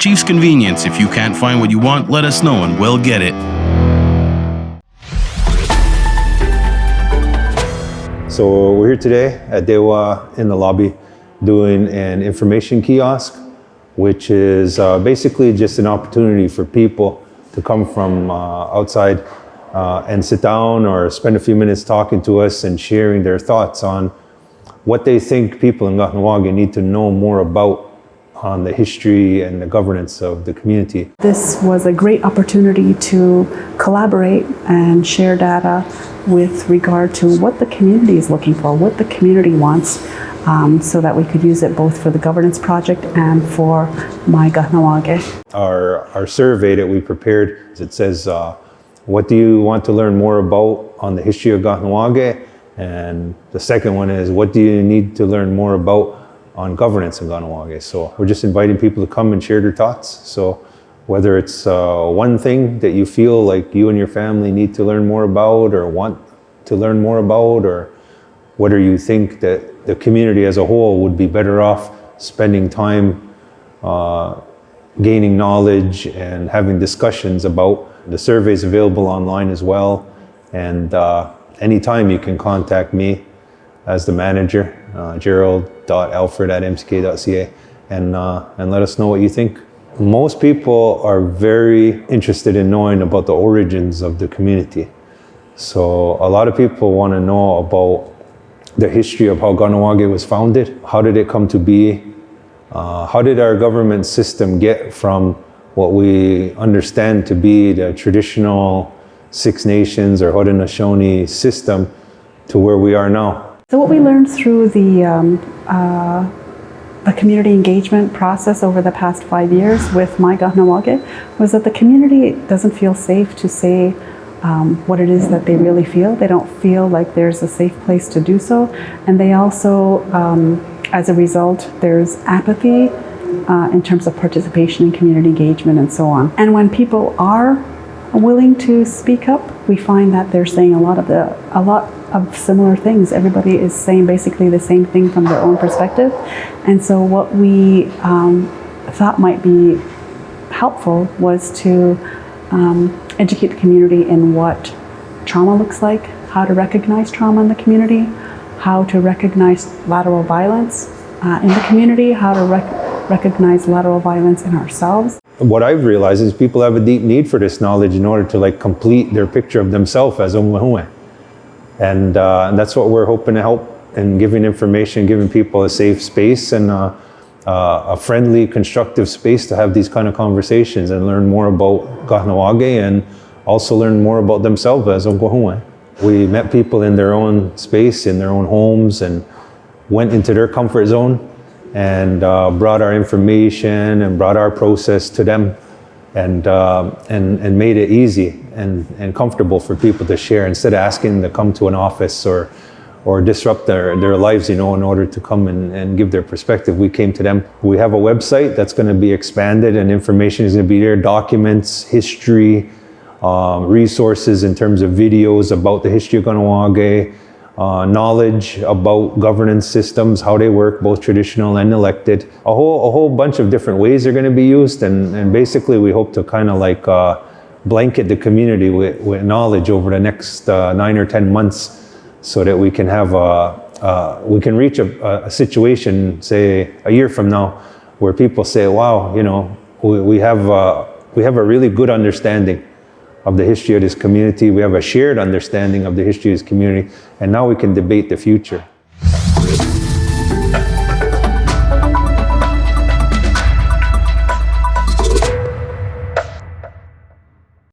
Chief's convenience. If you can't find what you want, let us know and we'll get it. So we're here today at Dewa in the lobby doing an information kiosk, which is basically just an opportunity for people to come from outside and sit down or spend a few minutes talking to us and sharing their thoughts on what they think people in Kahnawake need to know more about on the history and the governance of the community. This was a great opportunity to collaborate and share data with regard to what the community is looking for, what the community wants, so that we could use it both for the governance project and for My Kahnawake. Our survey that we prepared, it says, what do you want to learn more about on the history of Kahnawake? And the second one is, what do you need to learn more about on governance in Kahnawake? So we're just inviting people to come and share their thoughts. So whether it's one thing that you feel like you and your family need to learn more about or want to learn more about, or whether you think that the community as a whole would be better off spending time gaining knowledge and having discussions about. The survey is available online as well, and anytime you can contact me as the manager, Gerald.Alfred@mck.ca, and let us know what you think. Most people are very interested in knowing about the origins of the community. So a lot of people want to know about the history of how Kahnawake was founded. How did it come to be? How did our government system get from what we understand to be the traditional Six Nations or Haudenosaunee system to where we are now? So what we learned through the community engagement process over the past 5 years with My Kahnawake was that the community doesn't feel safe to say what it is that they really feel. They don't feel like there's a safe place to do so. And they also, as a result, there's apathy in terms of participation in community engagement and so on. And when people are willing to speak up, we find that they're saying a lot of similar things. Everybody is saying basically the same thing from their own perspective. And so what we thought might be helpful was to educate the community in what trauma looks like, how to recognize trauma in the community, how to recognize lateral violence in the community, how to recognize lateral violence in ourselves. What I've realized is people have a deep need for this knowledge in order to complete their picture of themselves as Umwahue. And that's what we're hoping to help in giving information, giving people a safe space and a friendly, constructive space to have these kind of conversations and learn more about Kahnawake and also learn more about themselves as Umwahue. We met people in their own space, in their own homes, and went into their comfort zone and brought our information and brought our process to them, and made it easy and comfortable for people to share instead of asking them to come to an office or disrupt their lives, in order to come and give their perspective. We came to them. We have a website that's going to be expanded, and information is going to be there, documents, history, resources in terms of videos about the history of Kahnawake, knowledge about governance systems, how they work, both traditional and elected. A whole bunch of different ways they're going to be used, and basically we hope to kind of blanket the community with knowledge over the next 9 or 10 months, so that we can have we can reach a situation, say a year from now, where people say, wow, we have a really good understanding of the history of this community. We have a shared understanding of the history of this community, and now we can debate the future.